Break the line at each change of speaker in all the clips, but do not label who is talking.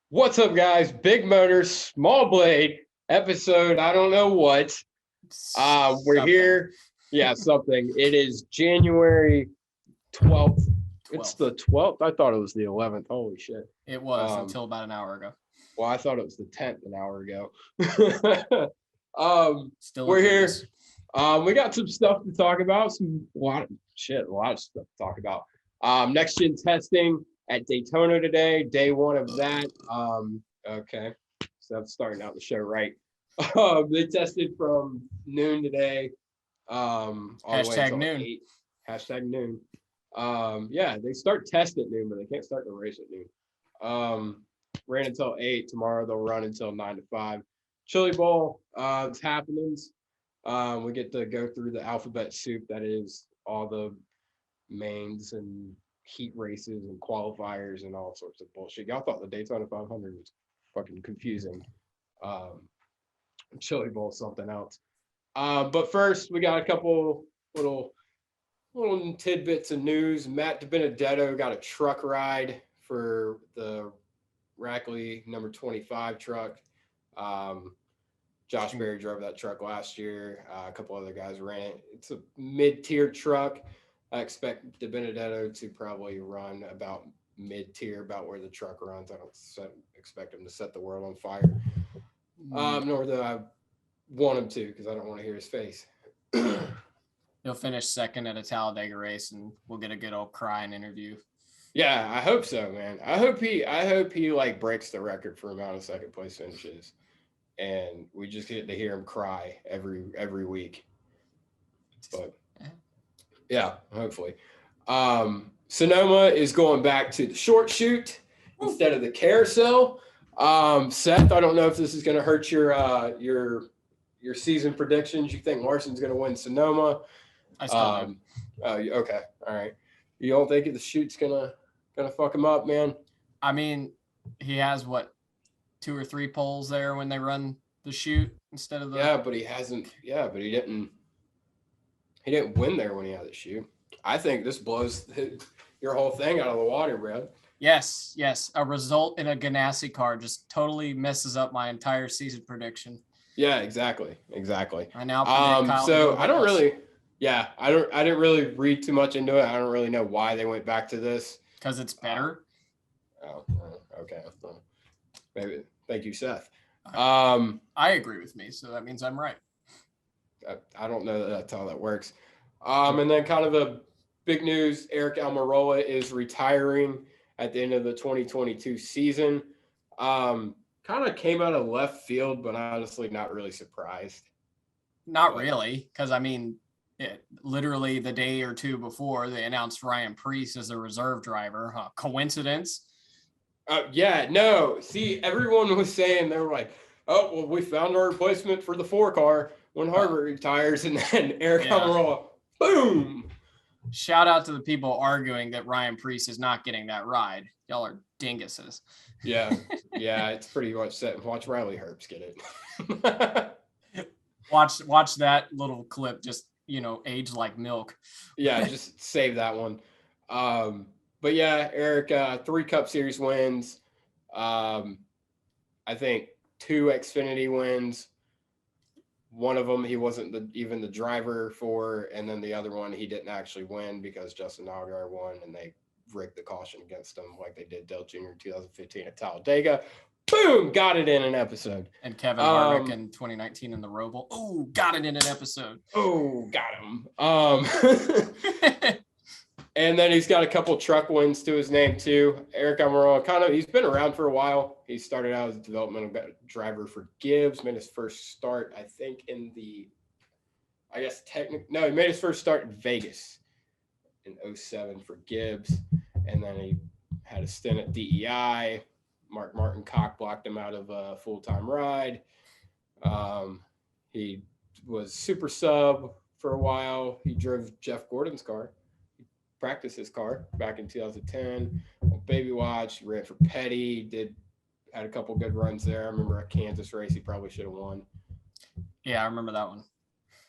What's up, guys? Big Motor, Small Blade, episode, I don't know what. We're
Something.
here. Yeah, something. It is January 12th. It's the 12th. I thought it was the 11th. Holy shit.
It was until about an hour ago.
Well, I thought it was the 10th an hour ago.
Still
we're here.
Vegas.
We got some stuff to talk about. A lot of stuff to talk about. NextGen Testing at Daytona today, day one of that. Okay, so I'm starting out the show right. They tested from noon today. All the way until
noon.
8. #noon. Yeah, they start test at noon, but they can't start the race at noon. Ran until 8. Tomorrow they'll run until 9 to 5. Chili Bowl, it's happenings. We get to go through the alphabet soup that is all the mains and heat races and qualifiers and all sorts of bullshit. Y'all thought the Daytona 500 was fucking confusing. Chili Bowl something else. But first, we got a couple little tidbits of news. Matt DiBenedetto got a truck ride for the Rackley number 25 truck. Josh Berry drove that truck last year. A couple other guys ran it. It's a mid-tier truck. I expect DiBenedetto to probably run about mid-tier, about where the truck runs. I don't expect him to set the world on fire. Nor do I want him to, because I don't want to hear his face.
He'll finish second at a Talladega race, and we'll get a good old crying interview.
Yeah, I hope so, man. I hope he like breaks the record for amount of second place finishes, and we just get to hear him cry every week. But yeah, hopefully. Sonoma is going back to the short shoot instead of the carousel. Seth, I don't know if this is going to hurt your season predictions. You think Larson's going to win Sonoma?
I still do.
Okay, all right. You don't think the shoot's gonna fuck him up, man?
I mean, he has what, 2 or 3 poles there when they run the shoot instead of the.
Yeah, but he hasn't. Yeah, but he didn't win there when he had the shoot. I think this blows your whole thing out of the water, bro.
Yes. A result in a Ganassi car just totally messes up my entire season prediction.
Yeah, exactly.
I now predict Kyle
so I don't really. Yeah, I didn't really read too much into it. I don't really know why they went back to this.
Because it's better.
Okay. Maybe. Thank you, Seth.
I agree with me, so that means I'm right.
I don't know that that's how that works. And then kind of a big news, Eric Almirola is retiring at the end of the 2022 season. Kind of came out of left field, but honestly not really surprised.
Not really, because I mean, literally the day or two before they announced Ryan Preece as a reserve driver. Coincidence?
Yeah, no. See, everyone was saying, they were like, oh, well, we found our replacement for the 4-car when Harvick retires, and then Eric Almirola, boom.
Shout out to the people arguing that Ryan Preece is not getting that ride. Y'all are dinguses.
Yeah, it's pretty much set. Watch Riley Herbst get it.
Watch that little clip just, age like milk.
Yeah, just save that one. But yeah, Eric, 3 Cup Series wins. I think 2 Xfinity wins. One of them he wasn't even the driver for, and then the other one he didn't actually win because Justin Allgaier won, and they rigged the caution against him like they did Dale Jr. in 2015 at Talladega. Boom, got it in an episode.
And Kevin Harvick in 2019 in the Roval. Oh, got it in an episode.
Oh, got him. And then he's got a couple truck wins to his name too. Eric Almirola, he's been around for a while. He started out as a developmental driver for Gibbs, made his first start, I think, he made his first start in Vegas in 2007 for Gibbs. And then he had a stint at DEI. Mark Martin cock blocked him out of a full-time ride. He was super sub for a while. He drove Jeff Gordon's car. Practiced his car back in 2010 on Baby Watch. He ran for Petty, had a couple good runs there. I remember a Kansas race he probably should have won.
Yeah, I remember that one.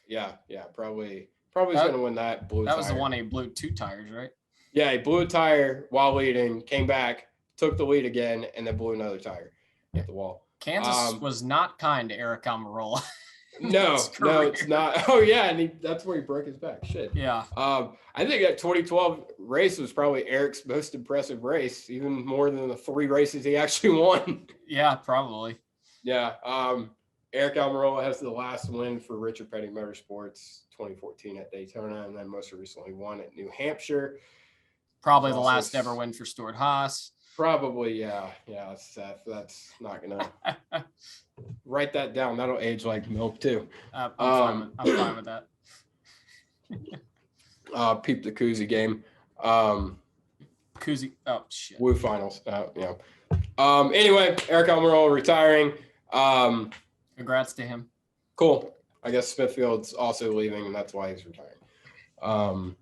Yeah, probably was going to win that.
That was the one he blew 2 tires, right?
Yeah, he blew a tire while leading, came back, took the lead again, and then blew another tire at the wall.
Kansas was not kind to Eric Almirola.
No, it's not. Oh yeah, and that's where he broke his back. Shit.
Yeah.
I think that 2012 race was probably Eric's most impressive race, even more than the 3 races he actually won.
Yeah, probably.
Yeah. Eric Almirola has the last win for Richard Petty Motorsports 2014 at Daytona, and then most recently won at New Hampshire.
Probably the last ever win for Stuart Haas.
Probably, yeah. Yeah, Seth. That's not going to write that down. That'll age like milk, too.
I'm fine with that.
Peep the Koozie game.
Koozie. Oh, shit.
Woo finals. Yeah. Anyway, Eric Almirola retiring.
Congrats to him.
Cool. I guess Smithfield's also leaving, and that's why he's retiring.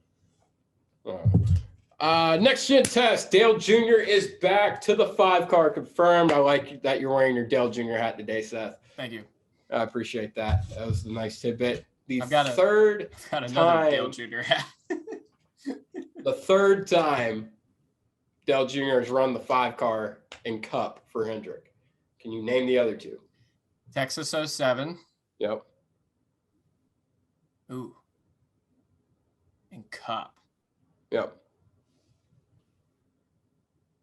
Next gen test. Dale Jr. is back to the 5-car confirmed. I like that you're wearing your Dale Jr. hat today, Seth.
Thank you.
I appreciate that. That was a nice tidbit.
I've got another Dale Jr. hat.
The third time Dale Jr. has run the 5-car in Cup for Hendrick. Can you name the other 2?
Texas 07.
Yep.
Ooh. And Cup.
Yep.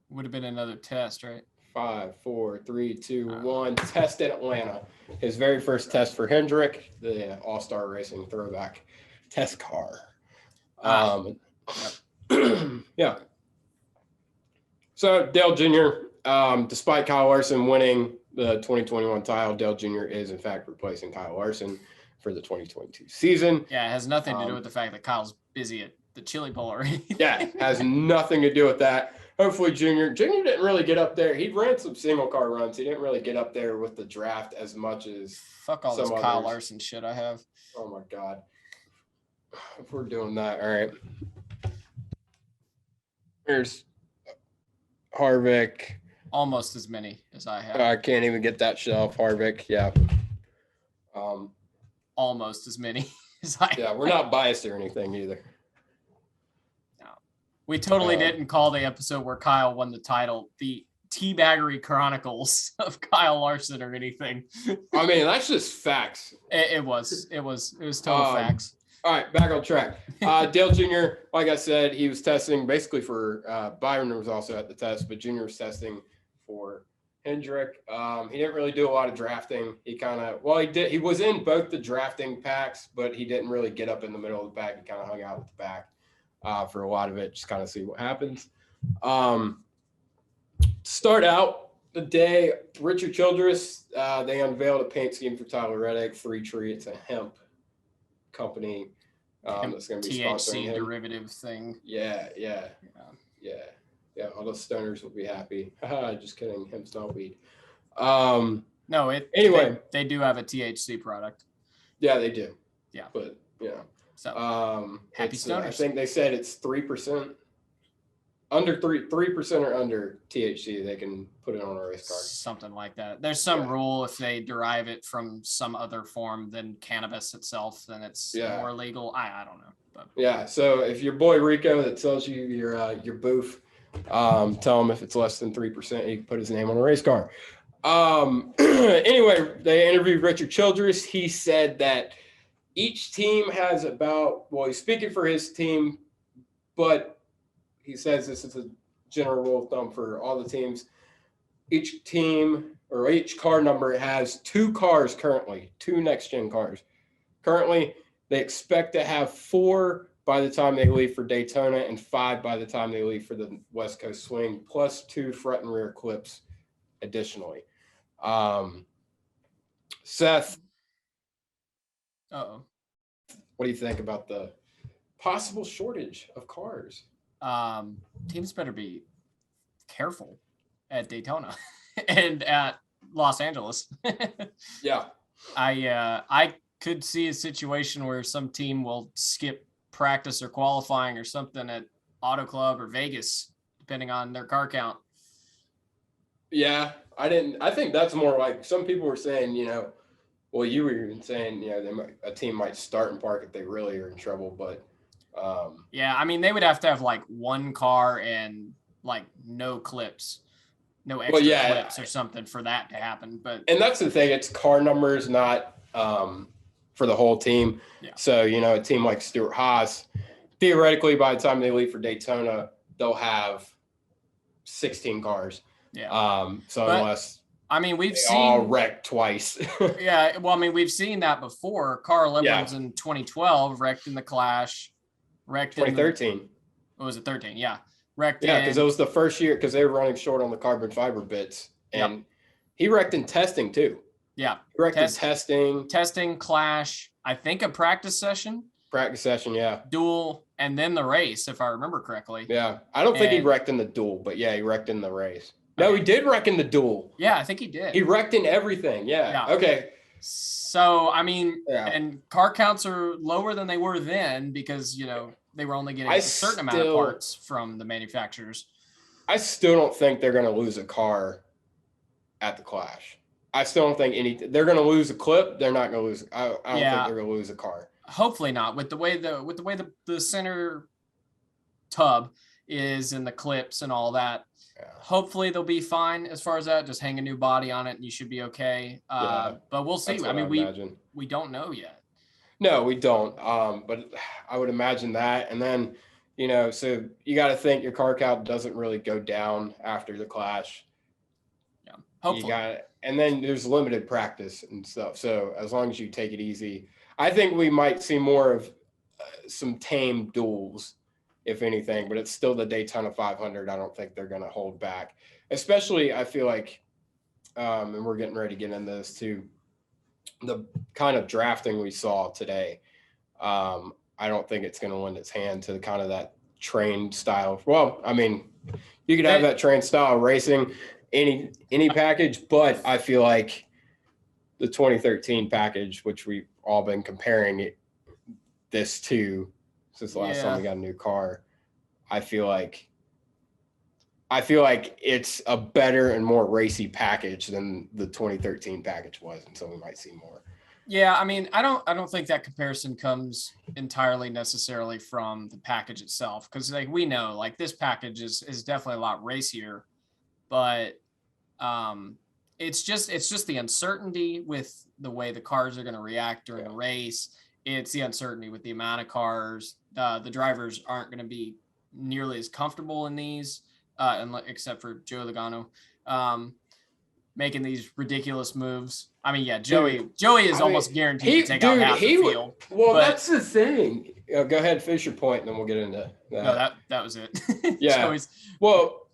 Would have been another test, right?
5, 4, 3, 2, 1. Test in Atlanta. His very first test for Hendrick, the All-Star Racing throwback test car. Yeah. So Dale Jr., despite Kyle Larson winning the 2021 title, Dale Jr. is in fact replacing Kyle Larson for the 2022 season.
Yeah, it has nothing to do with the fact that Kyle's busy at the chili bowl or anything.
Yeah, has nothing to do with that. Hopefully Junior didn't really get up there. He ran some single car runs. He didn't really get up there with the draft as much as
fuck all this Kyle Larson shit I have.
Oh my God. If we're doing that, all right. Here's Harvick.
Almost as many as I have.
I can't even get that shit off Harvick. Yeah.
Almost as many as I have.
Yeah, we're not biased or anything either.
We totally didn't call the episode where Kyle won the title the Teabaggery Chronicles of Kyle Larson or anything.
I mean, that's just facts.
It was total facts.
All right, back on track. Dale Jr., like I said, he was testing basically for Byron was also at the test, but Jr. was testing for Hendrick. He didn't really do a lot of drafting. He did. He was in both the drafting packs, but he didn't really get up in the middle of the pack. He kind of hung out at the back. For a lot of it, just kind of see what happens. Start out the day, Richard Childress, they unveiled a paint scheme for Tyler Reddick, 3 Tree. It's a hemp company that's going to be sponsoring him.
Derivative thing.
Yeah. All the stoners will be happy. Just kidding. Hemp's not weed.
No, anyway, they do have a THC product.
Yeah, they do.
Yeah,
but
so happy stoners.
I think they said it's 3%. Under 3% or under THC, they can put it on a race car.
Something like that. There's some rule if they derive it from some other form than cannabis itself, then it's more legal. I don't know. But. Yeah.
So if your boy Rico that sells you your booth, tell him if it's less than 3%, he can put his name on a race car. Anyway, they interviewed Richard Childress. He said that each team has he's speaking for his team, but he says this is a general rule of thumb for all the teams. Each team or each car number has 2 cars currently, 2 next-gen cars. Currently, they expect to have 4 by the time they leave for Daytona and 5 by the time they leave for the West Coast Swing, plus 2 front and rear clips additionally. Seth, what do you think about the possible shortage of cars?
Teams better be careful at Daytona and at Los Angeles.
Yeah.
I could see a situation where some team will skip practice or qualifying or something at Auto Club or Vegas, depending on their car count.
Yeah, I think that's more like some people were saying, well, you were even saying, a team might start and park if they really are in trouble, but
yeah, I mean, they would have to have like 1 car and like no clips no extra clips or something for that to happen. But
and that's the thing, it's car numbers, not for the whole team.
Yeah.
So, you know, a team like Stewart Haas, theoretically, by the time they leave for Daytona, they'll have 16 cars.
Yeah.
So
But,
unless
I mean, we've
they all
seen
wrecked twice.
yeah, well, I mean, we've seen that before. Carl Edwards in 2012 wrecked in the Clash, wrecked
2013.
What was it, 13? Yeah. Wrecked
Yeah, because it was the first year, because they were running short on the carbon fiber bits. And he wrecked in testing too.
Yeah.
He wrecked in testing.
Testing, Clash, I think a practice session.
Practice session, yeah.
Duel, and then the race, if I remember correctly.
Yeah. I don't think he wrecked in the duel, but yeah, he wrecked in the race. No, he did wreck in the duel.
Yeah, I think he did.
He wrecked in everything. Yeah. Okay.
So, I mean, and car counts are lower than they were then because, you know, they were only getting a certain amount of parts from the manufacturers. I
still don't think they're going to lose a car at the Clash. I still don't think they're going to lose a clip. They're not going to lose. I don't think they're going to lose a car.
Hopefully not. With the way the center tub is in the clips and all that. Yeah. Hopefully they'll be fine as far as that. Just hang a new body on it and you should be okay. But we'll see. I mean, we don't know yet.
No, we don't. But I would imagine that. And then, you know, so you got to think your car count doesn't really go down after the Clash.
Yeah. Hopefully.
And then there's limited practice and stuff. So as long as you take it easy, I think we might see more of some tame duels, if anything, but it's still the Daytona 500. I don't think they're going to hold back, especially I feel like, and we're getting ready to get into this too, the kind of drafting we saw today. I don't think it's going to lend its hand to the kind of that trained style. Well, I mean, you could have that trained style racing any package, but I feel like the 2013 package, which we've all been comparing this to since the last time we got a new car, I feel like it's a better and more racy package than the 2013 package was, and so we might see more.
Yeah, I mean, I don't think that comparison comes entirely necessarily from the package itself, because like we know, like this package is definitely a lot racier, but it's just the uncertainty with the way the cars are going to react during a race. It's the uncertainty with the amount of cars. The drivers aren't going to be nearly as comfortable in these, except for Joe Logano, making these ridiculous moves. I mean, yeah, Joey is almost guaranteed to take out half the field.
Well, that's the thing. Go ahead, finish your point, and then we'll get into that.
No, that was it.
Yeah. Well,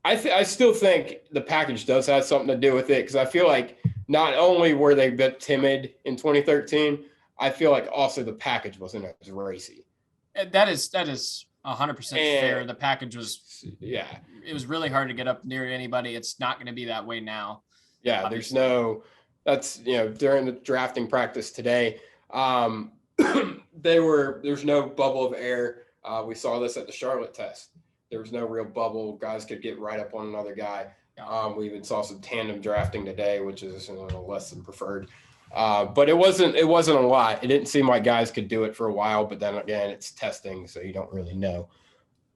I still think the package does have something to do with it, because I feel like not only were they a bit timid in 2013, I feel like also the package wasn't as racy.
That is 100% fair. The package was, it was really hard to get up near anybody. It's not going to be that way now.
Yeah, obviously. That's, you know, during the drafting practice today, there's no bubble of air. We saw this at the Charlotte test. There was no real bubble. Guys could get right up on another guy. We even saw some tandem drafting today, which is a little less than preferred. But it wasn't a lot. It didn't seem like guys could do it for a while, but then again, it's testing, so you don't really know.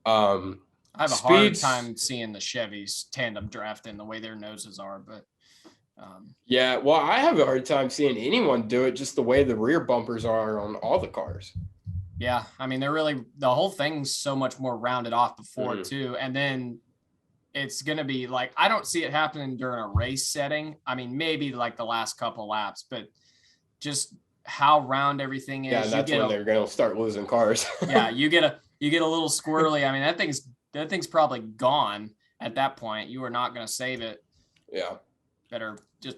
I have a hard time seeing the Chevys tandem drafting the way their noses are, but
yeah, well, I have a hard time seeing anyone do it just the way the rear bumpers are on all the cars.
Yeah, I mean, the whole thing's so much more rounded off before too, and then it's going to be like, I don't see it happening during a race setting. I mean, maybe like the last couple laps, but just how round everything is.
Yeah, that's when they're going to start losing cars.
Yeah, you get a little squirrely. I mean, that thing's probably gone at that point. You are not going to save it.
Yeah.
Better just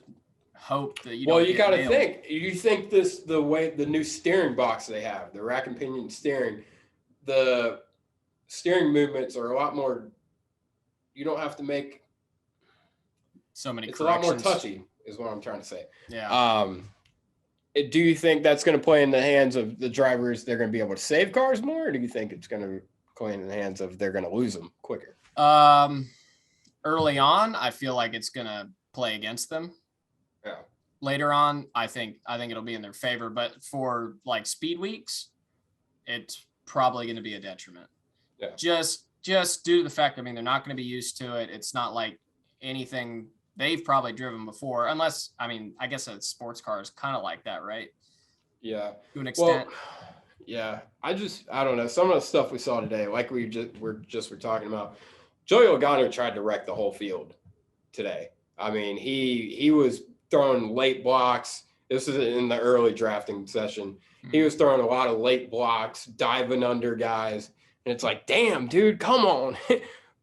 hope that you don't.
Well, you got to think. You think the way the new steering box they have, the rack and pinion steering, the steering movements are a lot more. You don't have to make
so many.
It's a lot more touchy, is what I'm trying to say.
Yeah.
Do you think that's going to play in the hands of the drivers? They're going to be able to save cars more, or do you think it's going to play in the hands of they're going to lose them quicker?
Early on, I feel like it's going to play against them.
Yeah.
Later on, I think it'll be in their favor, but for like speed weeks, it's probably going to be a detriment.
Yeah.
Just due to the fact, I mean, they're not going to be used to it. It's not like anything they've probably driven before, unless, I mean, I guess a sports car is kind of like that, right?
Yeah.
To an extent.
Well, yeah. I don't know. Some of the stuff we saw today, like we were talking about, Joey Logano tried to wreck the whole field today. I mean, he was throwing late blocks. This is in the early drafting session. He was throwing a lot of late blocks, diving under guys. And it's like, damn, dude, come on.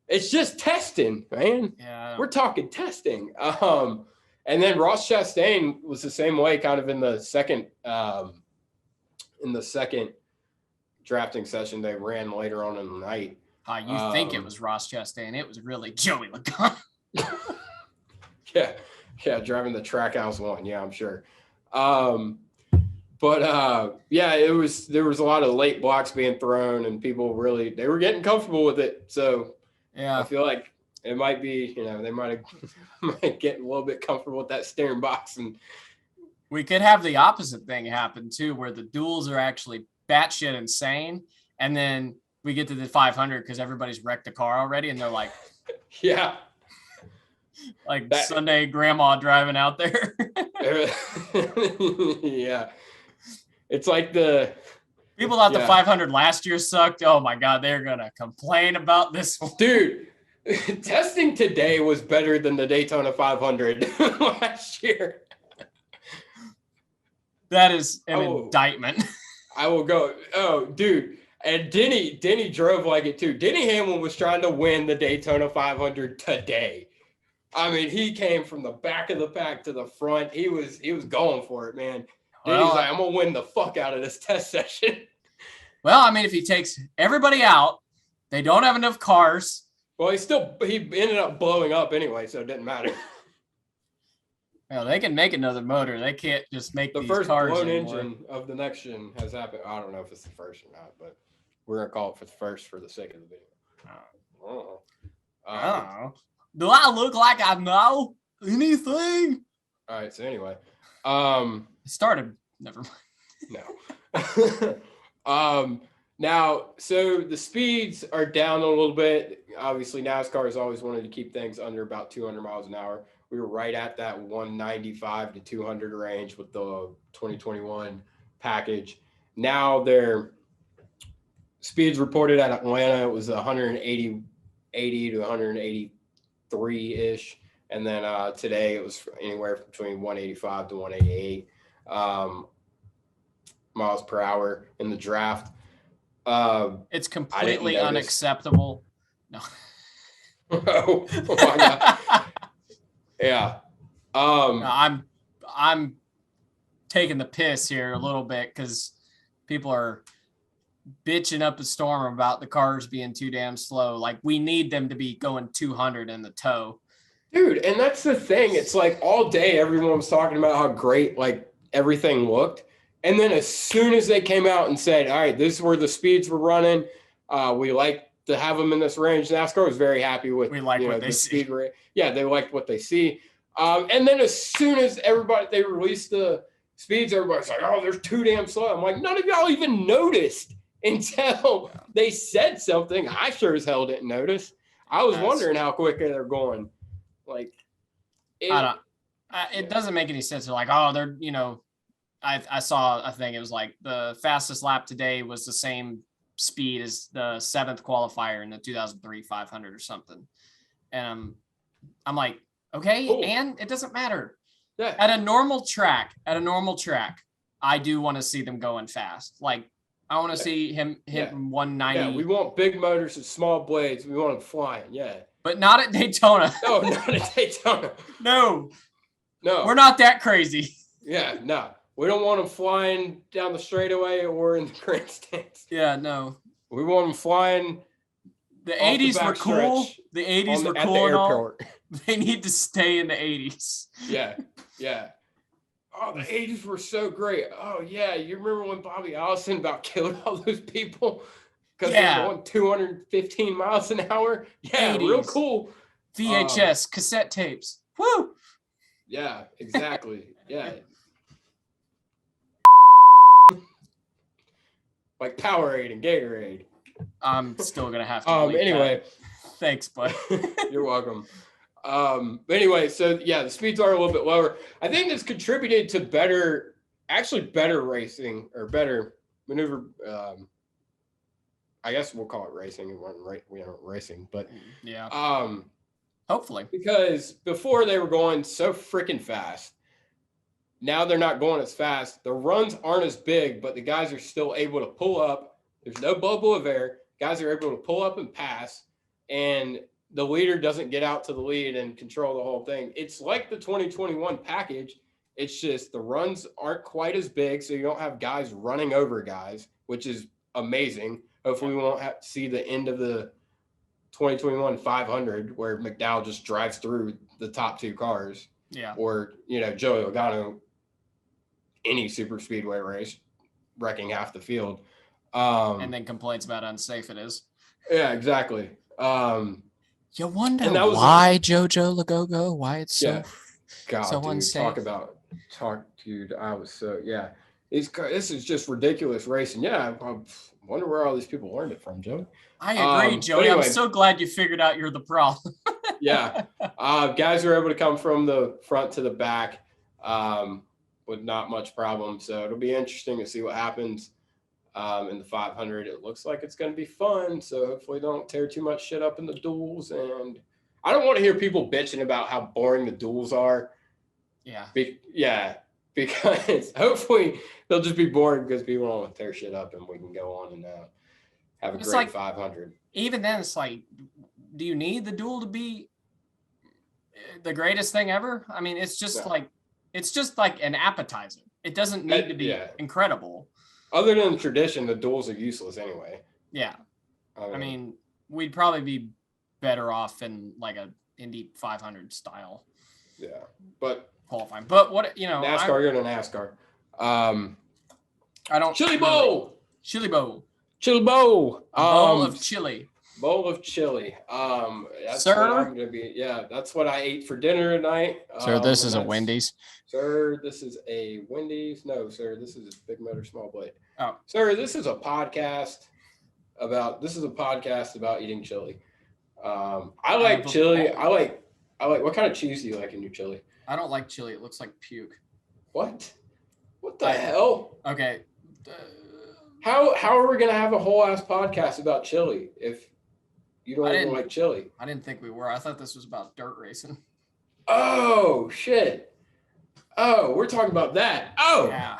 It's just testing, man.
Yeah.
We're talking testing. And then Ross Chastain was the same way, kind of in the second drafting session they ran later on in the night.
You think it was Ross Chastain? It was really Joey Logano.
Yeah, driving the Trackhouse one. Yeah, I'm sure. Yeah, there was a lot of late blocks being thrown, and people they were getting comfortable with it. So
yeah,
I feel like it might be, they might get a little bit comfortable with that steering box, and
we could have the opposite thing happen too, where the duels are actually batshit insane, and then we get to the 500 because everybody's wrecked the car already, and they're like,
yeah.
Like Sunday grandma driving out there.
Yeah. It's like the
people thought the 500 last year sucked. Oh my God, they're going to complain about this one.
Dude, testing today was better than the Daytona 500 last year.
That is an indictment.
I will go. Oh, dude. And Denny drove like it too. Denny Hamlin was trying to win the Daytona 500 today. I mean, he came from the back of the pack to the front. He was going for it, man. Denny's like, I'm gonna win the fuck out of this test session.
Well, I mean, if he takes everybody out, they don't have enough cars.
Well, he ended up blowing up anyway, so it didn't matter.
Well, they can make another motor. They can't just make
the
these
first
cars
blown
anymore.
engine of the next gen has happened. I don't know if it's the first or not, but we're gonna call it for the first for the sake of the video.
Do I look like I know anything?
All right. So anyway,
it started. Never
mind. No. Now, so the speeds are down a little bit. Obviously, NASCAR has always wanted to keep things under about 200 miles an hour. We were right at that 195 to 200 range with the 2021 package. Now their speeds reported at Atlanta, it was 80 to 183-ish. And then today it was anywhere between 185 to 188 miles per hour in the draft.
It's completely unacceptable. No.
Oh my God. Yeah.
I'm taking the piss here a little bit because people are bitching up a storm about the cars being too damn slow. Like, we need them to be going 200 in the toe.
Dude, and that's the thing. It's like all day everyone was talking about how great like everything looked. And then as soon as they came out and said, all right, this is where the speeds were running. We like to have them in this range. NASCAR was very happy with
what they see.
Yeah, they liked what they see. And then as soon as they released the speeds, everybody's like, oh, they're too damn slow. I'm like, none of y'all even noticed until they said something. I sure as hell didn't notice. I was wondering how quick they're going. Like,
it doesn't make any sense. They're like, oh, they're, I saw a thing. It was like the fastest lap today was the same speed as the 7th qualifier in the 2003 500 or something. And I'm like, okay, and it doesn't matter.
Yeah.
At a normal track, I do want to see them going fast. Like, I want to see him hitting 190.
Yeah, we want big motors and small blades. We want them flying. Yeah.
But not at Daytona.
No, not at Daytona.
No.
No.
We're not that crazy.
Yeah, no. We don't want them flying down the straightaway or in the grandstands.
Yeah, no.
We want them flying.
The 80s were cool. The 80s were cool and all. They need to stay in the 80s.
Yeah, yeah. Oh, the 80s were so great. Oh, yeah. You remember when Bobby Allison about killed all those people? Because they're going 215 miles an hour? Yeah, 80s. Real cool.
VHS, cassette tapes. Woo!
Yeah, exactly. Yeah. Like Powerade and Gatorade.
I'm still going to have to
anyway.
That. Thanks, bud.
You're welcome. But anyway, so yeah, the speeds are a little bit lower. I think this contributed to better racing or better maneuver. I guess we'll call it racing. We aren't racing, but
yeah. Hopefully,
because before they were going so freaking fast. Now they're not going as fast. The runs aren't as big, but the guys are still able to pull up. There's no bubble of air. Guys are able to pull up and pass, and the leader doesn't get out to the lead and control the whole thing. It's like the 2021 package. It's just the runs aren't quite as big, so you don't have guys running over guys, which is amazing. Hopefully, we won't have to see the end of the 2021 500 where McDowell just drives through the top two cars.
Yeah.
Or, Joey Logano, any super speedway race, wrecking half the field.
And then complains about how unsafe it is.
Yeah, exactly.
You wonder why Jojo Lagogo, why it's so unsafe.
Dude, I was so, yeah. This is just ridiculous racing. Yeah, I wonder where all these people learned it from, Joe.
I agree, Joey. Anyway, I'm so glad you figured out you're the problem.
Yeah. Guys were able to come from the front to the back with not much problem. So it'll be interesting to see what happens in the 500. It looks like it's going to be fun. So hopefully don't tear too much shit up in the duels. And I don't want to hear people bitching about how boring the duels are.
Yeah.
Because hopefully they'll just be boring because people don't want to tear shit up and we can go on and have a great 500.
Even then, it's like, do you need the duel to be the greatest thing ever? I mean, it's just like an appetizer. It doesn't need to be incredible.
Other than tradition, the duels are useless anyway.
Yeah. I mean, we'd probably be better off in like a Indy 500 style.
Yeah. But
qualifying. But what,
NASCAR, you're in a NASCAR.
I don't.
Chili bowl.
Bowl of chili.
Bowl of chili. That's
sir,
what I'm gonna be. Yeah, that's what I ate for dinner tonight.
Sir, this is a Wendy's.
Sir, this is a Wendy's. No, sir, this is a Big Motor Small Blade.
Oh,
sir, this is a podcast about eating chili. I like chili. I like. What kind of cheese do you like in your chili?
I don't like chili. It looks like puke.
What? What the hell?
Okay.
How are we gonna have a whole ass podcast about chili if you don't even like chili?
I didn't think we were. I thought this was about dirt racing.
Oh shit. Oh, we're talking about that. Oh,
yeah.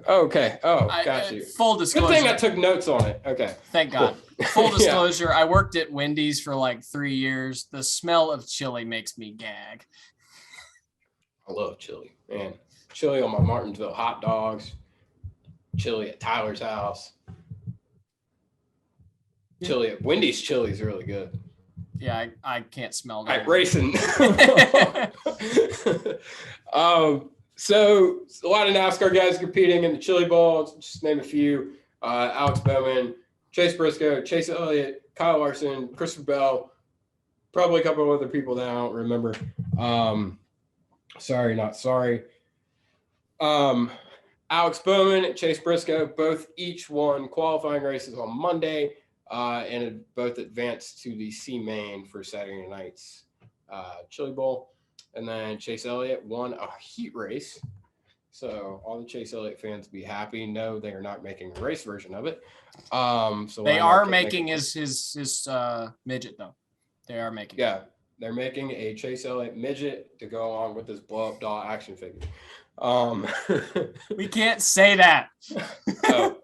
Okay. Oh, got you.
Full disclosure.
Good thing I took notes on it. Okay.
Thank God. Cool. Full disclosure. I worked at Wendy's for like 3 years. The smell of chili makes me gag.
I love chili, man. Chili on my Martinsville hot dogs. Chili at Tyler's house. Chili at Wendy's chili is really good.
Yeah, I can't smell that.
All right, racing. So a lot of NASCAR guys competing in the Chili Bowl. Just name a few: Alex Bowman, Chase Briscoe, Chase Elliott, Kyle Larson, Christopher Bell. Probably a couple of other people that I don't remember. Sorry, not sorry. Alex Bowman and Chase Briscoe each won qualifying races on Monday and both advanced to the C main for Saturday night's Chili Bowl. And then Chase Elliott won a heat race. So all the Chase Elliott fans be happy. No, they are not making a race version of it. So
they are making his midget though. They are making.
Yeah, they're making a Chase Elliott midget to go along with this blow up doll action figure.
We can't say that.
Oh,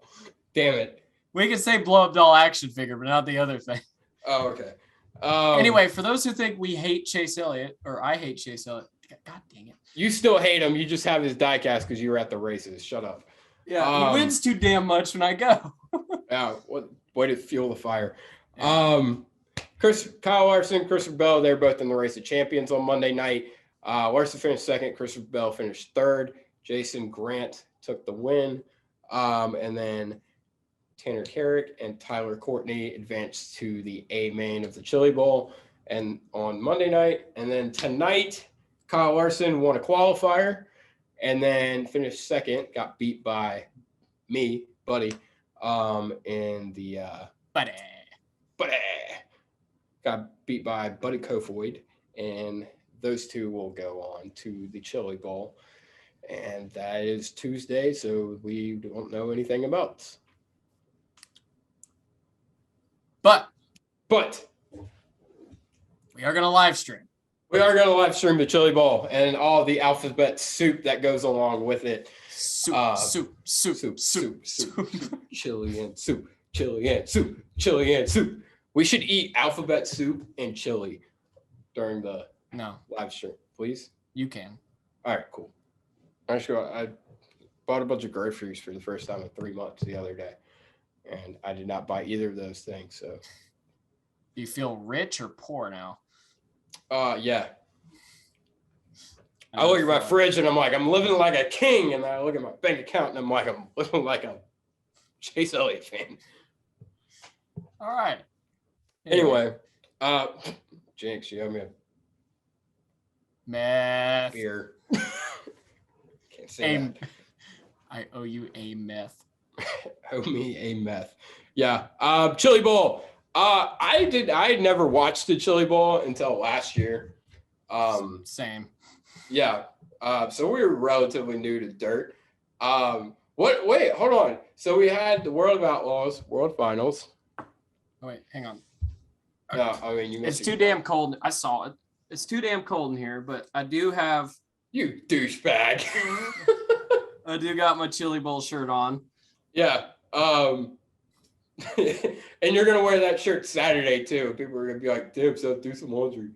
damn it.
We can say blow up doll action figure, but not the other thing.
Oh, okay.
Anyway, for those who think we hate Chase Elliott, or I hate Chase Elliott, God dang it.
You still hate him. You just have his diecast because you were at the races. Shut up.
Yeah, he wins too damn much when I go.
Yeah, what way to fuel the fire.
Yeah.
Kyle Larson, Christopher Bell, they're both in the race of champions on Monday night. Larson finished second. Christopher Bell finished third. Jason Grant took the win. And then Tanner Carrick and Tyler Courtney advanced to the A main of the Chili Bowl and on Monday night. And then tonight, Kyle Larson won a qualifier and then finished second, got beat by me, Buddy, in the Buddy. Got beat by Buddy Kofoid in those two will go on to the Chili Bowl, and that is Tuesday. So we don't know anything about this.
But
we
are going to live stream.
We are going to live stream the Chili Bowl and all the alphabet soup that goes along with it.
Soup.
Chili and soup. Chili and soup. We should eat alphabet soup and chili during the live stream, please.
You can.
All right, cool. I bought a bunch of groceries for the first time in 3 months the other day, and I did not buy either of those things. So,
do you feel rich or poor now?
Yeah. I look at my fridge and I'm like, I'm living like a king, and then I look at my bank account and I'm like, I'm living like a Chase Elliott fan.
All right.
Anyway, Jinx, you owe me a
meth
beer. Can't say that.
I owe you a meth.
Owe me a meth. Yeah. Chili Bowl. I had never watched the Chili Bowl until last year.
Same.
Yeah. So we were relatively new to dirt. Wait, hold on. So we had the World of Outlaws, World Finals.
Oh, wait, hang on.
No, I mean,
it's too damn cold. I saw it. It's too damn cold in here, but I do have.
You douchebag.
I do got my Chili Bowl shirt on.
Yeah. And you're going to wear that shirt Saturday too. People are going to be like, damn, Seth, do some laundry.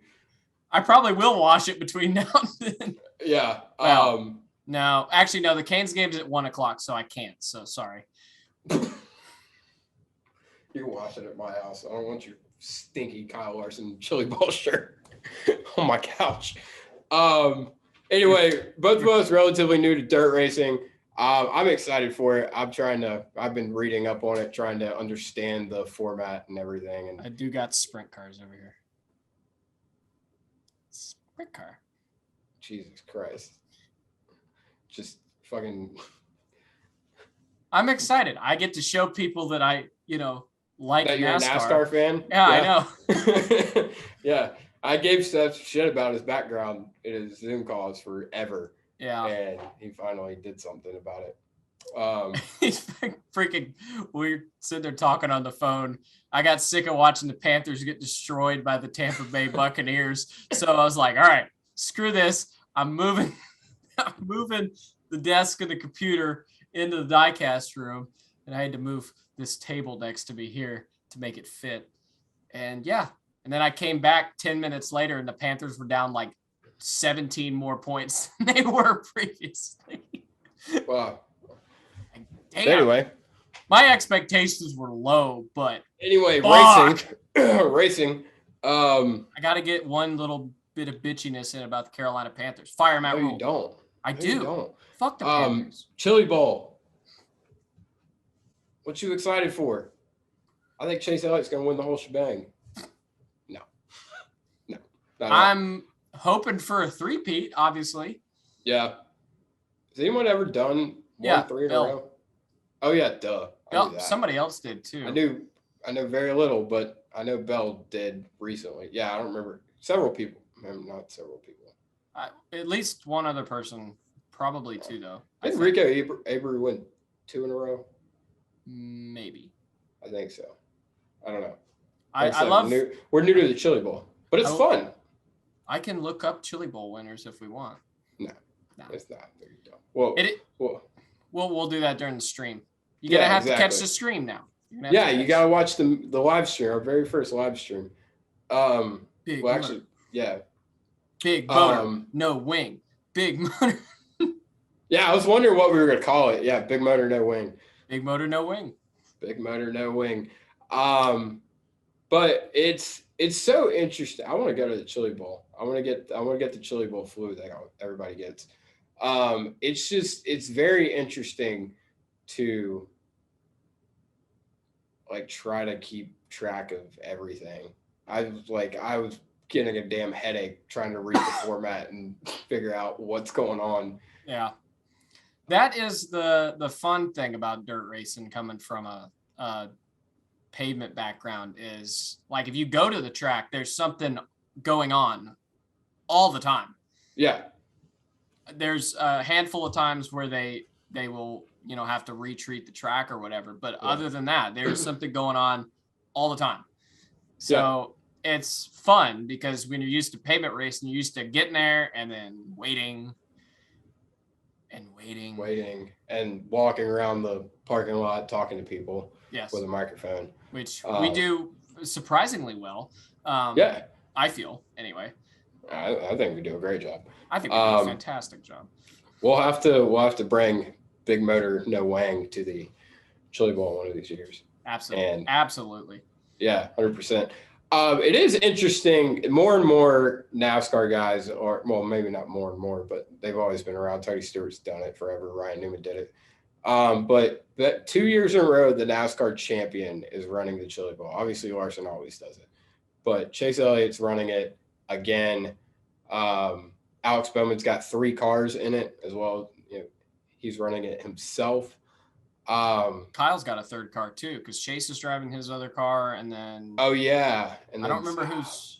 I probably will wash it between now and then.
Yeah.
Well, no, actually, no, the Canes game's at 1:00, so I can't. So sorry.
You can wash it at my house. I don't want your stinky Kyle Larson Chili Bowl shirt on my couch. Anyway, both of us relatively new to dirt racing. I'm excited for it. I've been reading up on it, trying to understand the format and everything. And
I do got sprint cars over here. Sprint car.
Jesus Christ. Just fucking.
I'm excited. I get to show people that I, like
that
NASCAR.
You're a NASCAR fan?
Yeah, I know.
Yeah. I gave Seth shit about his background in his Zoom calls forever.
Yeah.
And he finally did something about it.
He's freaking we're sitting there talking on the phone. I got sick of watching the Panthers get destroyed by the Tampa Bay Buccaneers. So I was like, all right, screw this. I'm moving the desk and the computer into the diecast room. And I had to move this table next to me here to make it fit. And yeah. And then I came back 10 minutes later and the Panthers were down like 17 more points than they were previously.
Wow.
Damn.
Anyway.
My expectations were low, but
anyway, racing.
I got to get one little bit of bitchiness in about the Carolina Panthers. Fire Matt Rule.
You don't.
I do.
You don't.
Fuck the Panthers.
Chili Bowl. What you excited for? I think Chase Elliott's going to win the whole shebang. No.
I'm hoping for a three-peat, obviously.
Yeah. Has anyone ever done 1-3 in a row? Oh yeah, duh.
Somebody else did too.
I know very little, but I know Bell did recently. Yeah, I don't remember. Several people. Not several people.
At least one other person. Probably two, though.
Did Rico Avery win 2 in a row?
Maybe.
I think so. I don't know.
I love.
We're new to the Chili Bowl, but it's fun.
I can look up Chili Bowl winners if we want.
No. It's not. There you go.
We'll do that during the stream. You're gonna have to catch the stream now.
You gotta watch the live stream, our very first live stream.
Big
Moter.
Big Moter, no wing. Big Moter.
Yeah, I was wondering what we were gonna call it. Yeah, Big Moter, no wing.
Big Moter, no wing.
Big Moter, no wing. But it's so interesting. I want to go to the Chili Bowl. I want to get the Chili Bowl flu that everybody gets. It's very interesting to like try to keep track of everything. I was getting a damn headache trying to read the format and figure out what's going on.
Yeah. That is the fun thing about dirt racing coming from a pavement background is like if you go to the track, there's something going on all the time.
Yeah.
There's a handful of times where they will, have to retreat the track or whatever. But other than that, there's something going on all the time. So it's fun because when you're used to pavement racing, you're used to getting there and then waiting
and walking around the parking lot talking to people with a microphone,
which we do surprisingly well. I feel anyway.
I think we do a great job.
I think we do a fantastic job.
We'll have to bring Big Moter No Wang to the Chili Bowl one of these years.
Absolutely.
Yeah, 100%. It is interesting. More and more NASCAR guys are, well, maybe not more and more, but they've always been around. Tony Stewart's done it forever. Ryan Newman did it. But that 2 years in a row, the NASCAR champion is running the Chili Bowl. Obviously, Larson always does it, but Chase Elliott's running it again. Alex Bowman's got 3 cars in it as well. He's running it himself.
Kyle's got a 3rd car too, because Chase is driving his other car, and then
and
I don't remember who's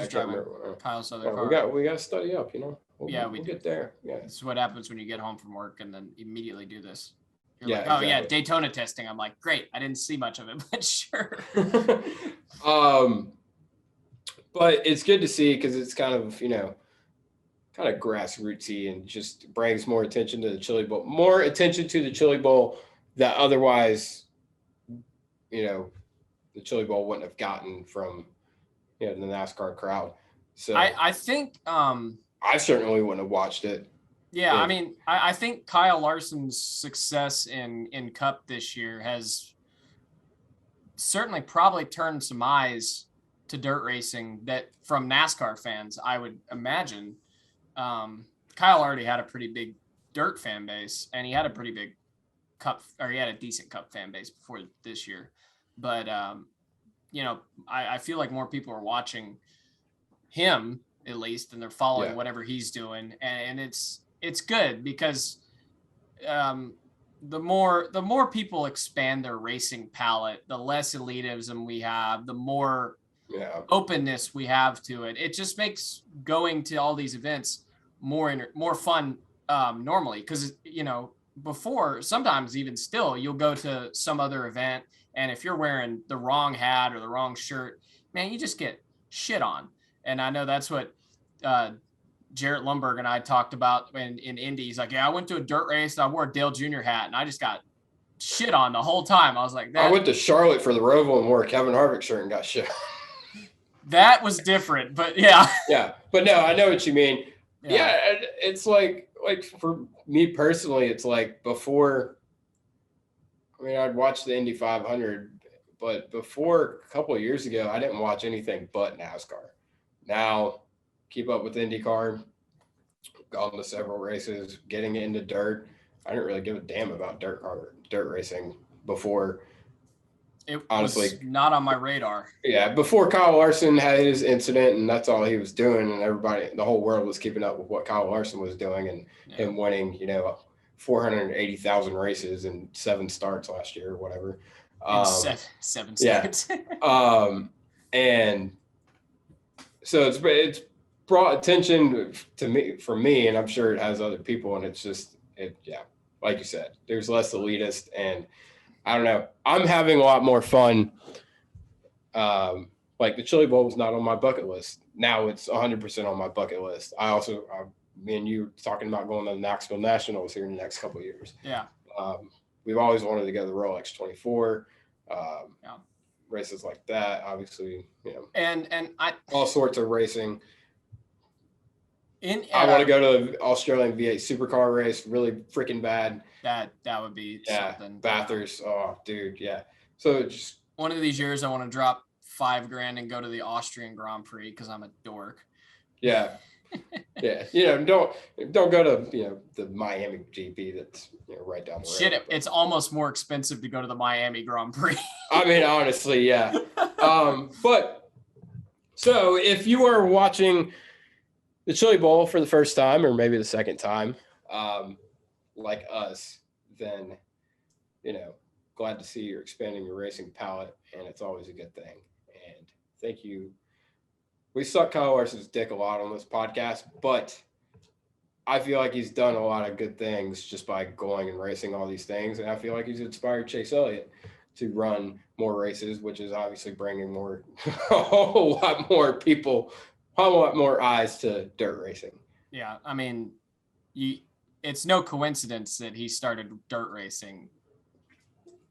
driving Kyle's other car.
We got to study up, We'll get there. Yeah,
this is what happens when you get home from work and then immediately do this. You're
exactly.
Daytona testing. I'm like, great. I didn't see much of it, but sure.
But it's good to see because it's kind of grassrootsy and just brings more attention to the Chili Bowl that otherwise, the Chili Bowl wouldn't have gotten from, the NASCAR crowd. So
I think
I certainly wouldn't have watched it.
Yeah, I mean, I think Kyle Larson's success in Cup this year has certainly probably turned some eyes to dirt racing that from NASCAR fans, I would imagine. Kyle already had a pretty big dirt fan base, and he had a pretty big Cup, or he had a decent Cup fan base before this year. But, I feel like more people are watching him at least, and they're following whatever he's doing. And it's good because the more people expand their racing palette, the less elitism we have, the more openness we have to it. It just makes going to all these events more fun normally, because before, sometimes even still, you'll go to some other event, and if you're wearing the wrong hat or the wrong shirt, man, you just get shit on. And I know that's what Jarrett Lundberg and I talked about in Indy. He's like, I went to a dirt race and I wore a Dale Jr. hat and I just got shit on the whole time. I was like,
I went to Charlotte for the Roval and wore a Kevin Harvick shirt and got shit.
That was different, but yeah.
Yeah, but no, I know what you mean. Yeah, it's like for me personally, it's like before. I mean, I'd watch the Indy 500, but before a couple of years ago, I didn't watch anything but NASCAR. Now, keep up with IndyCar, gone to several races, getting into dirt. I didn't really give a damn about dirt racing before.
It honestly was not on my radar.
Yeah, before Kyle Larson had his incident, and that's all he was doing, and the whole world was keeping up with what Kyle Larson was doing, and him winning, 480,000 races and 7 starts last year or whatever.
Seven starts.
And so it's brought attention to me, for me, and I'm sure it has other people, and it's just like you said, there's less elitist, and I don't know. I'm having a lot more fun. Like the Chili Bowl was not on my bucket list. Now it's 100% on my bucket list. Me and you talking about going to the Knoxville Nationals here in the next couple of years.
Yeah.
We've always wanted to go to the Rolex 24, races like that, obviously,
and
all sorts of racing. I want to go to the Australian V8 supercar race really freaking bad.
That would be something.
Bathurst. Oh, dude. Yeah. So just
one of these years, I want to drop $5,000 and go to the Austrian Grand Prix because I'm a dork.
Yeah. Yeah. Don't go to, the Miami GP that's right down the road.
Shit, it's almost more expensive to go to the Miami Grand Prix.
I mean, honestly, yeah. But so if you are watching the Chili Bowl for the first time, or maybe the second time, like us, then, glad to see you're expanding your racing palette, and it's always a good thing. And thank you we suck Kyle Larson's dick a lot on this podcast, but I feel like he's done a lot of good things just by going and racing all these things. And I feel like he's inspired Chase Elliott to run more races, which is obviously bringing more, a whole lot more people, a whole lot more eyes to dirt racing.
Yeah. I mean, it's no coincidence that he started dirt racing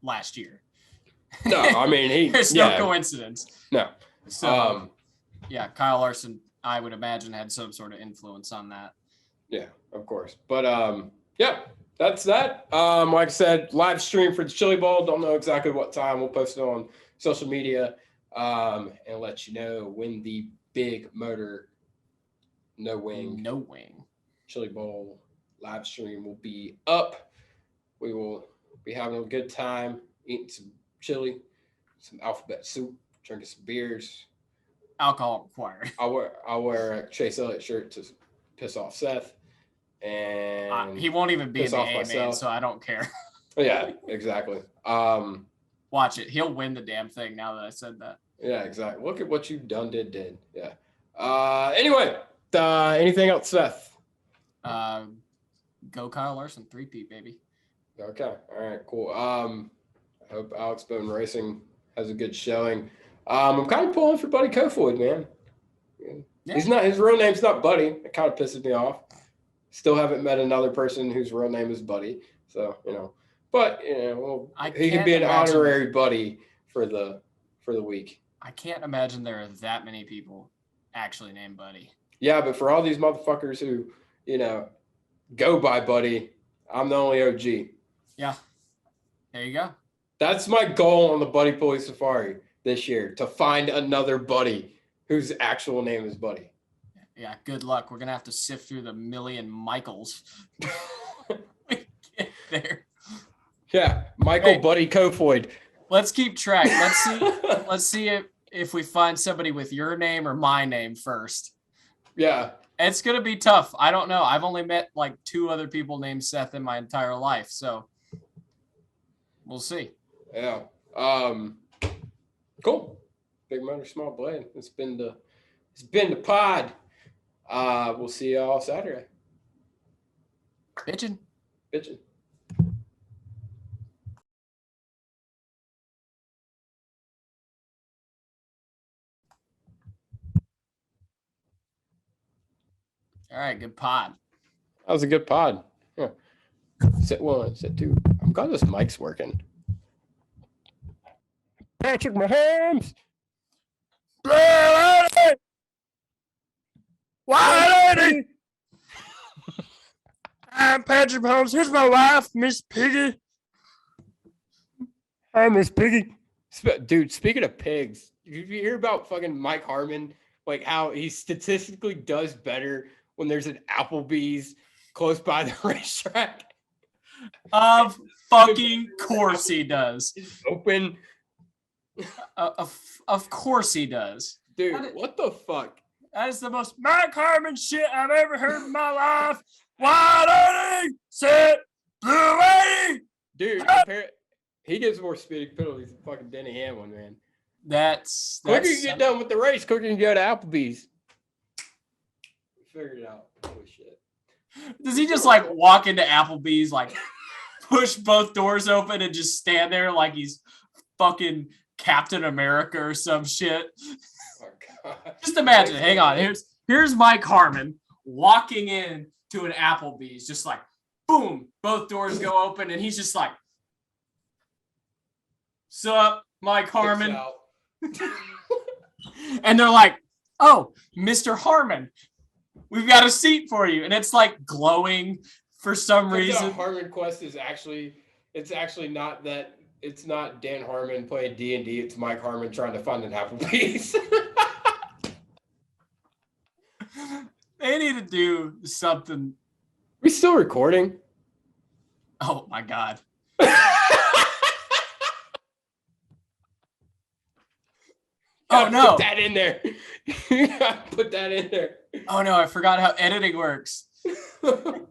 last year.
No, I mean,
there's no coincidence.
No.
So, yeah, Kyle Larson, I would imagine, had some sort of influence on that.
Yeah, of course. But yeah, that's that. Like I said, live stream for the Chili Bowl. Don't know exactly what time. We'll post it on social media and let you know when the big Moter no wing Chili Bowl live stream will be up. We will be having a good time, eating some chili, some alphabet soup, drinking some beers.
Alcohol required.
I'll wear a Chase Elliott shirt to piss off Seth. And
he won't even be in the AMA, so I don't care.
Yeah, exactly.
Watch it. He'll win the damn thing now that I said that.
Yeah, exactly. Look at what you did. Yeah. Anyway, anything else, Seth?
Go Kyle Larson, 3-peat, baby.
Okay. All right, cool. I hope Alex Bowden Racing has a good showing. I'm kind of pulling for Buddy Kofoid, man. Yeah. His real name's not Buddy. It kind of pisses me off. Still haven't met another person whose real name is Buddy. So, but he could be an honorary buddy for the week.
I can't imagine there are that many people actually named Buddy.
Yeah, but for all these motherfuckers who, go by Buddy, I'm the only OG.
Yeah. There you go.
That's my goal on the Buddy Pulley Safari this year, to find another Buddy whose actual name is Buddy.
Yeah, good luck. We're going to have to sift through the million Michaels. We get there.
Yeah, Michael Buddy Kofoid.
Let's keep track. Let's see if we find somebody with your name or my name first.
Yeah.
It's going to be tough. I don't know. I've only met like 2 other people named Seth in my entire life, so we'll see.
Yeah. Cool. Big Motor, Small Blade. It's been the pod. We'll see y'all Saturday.
Bitchin'. All right, good pod.
That was a good pod. Yeah. Set 1, set 2. I'm glad this mic's working. Patrick Mahomes.
Why, I'm Patrick Mahomes. Here's my wife, Miss Piggy.
Hi, Miss Piggy. Dude, speaking of pigs, did you hear about fucking Mike Harmon? Like how he statistically does better when there's an Applebee's close by the racetrack?
Of fucking course he does.
It's open.
Of course he does.
Dude, what the fuck?
That is the most
Mike Harmon shit I've ever heard in my life. Wide 80, set, blue 80.
Dude, he gives more speeding penalties than fucking Denny Hamlin, man.
That's
quicker you get done with the race, quicker you can go to Applebee's. Figured it out. Holy shit.
Does he just like walk into Applebee's, like push both doors open and just stand there like he's fucking Captain America or some shit?
Oh, God.
Just imagine. Hang on. Here's Mike Harmon walking in to an Applebee's, just like boom, both doors go open, and he's just like, "Sup, Mike Harmon?" And they're like, "Oh, Mr. Harmon, we've got a seat for you," and it's like glowing for some reason.
Harmon Quest is actually not that. It's not Dan Harmon playing D&D. It's Mike Harmon trying to find an Applebee's.
They need to do something.
We still recording?
Oh my God. Oh no.
Put that in there. You gotta put that in there.
Oh no, I forgot how editing works.
God.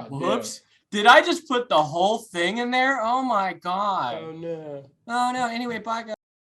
Whoops. Damn. Did I just put the whole thing in there? Oh my God.
Oh no.
Oh no. Anyway, bye guys.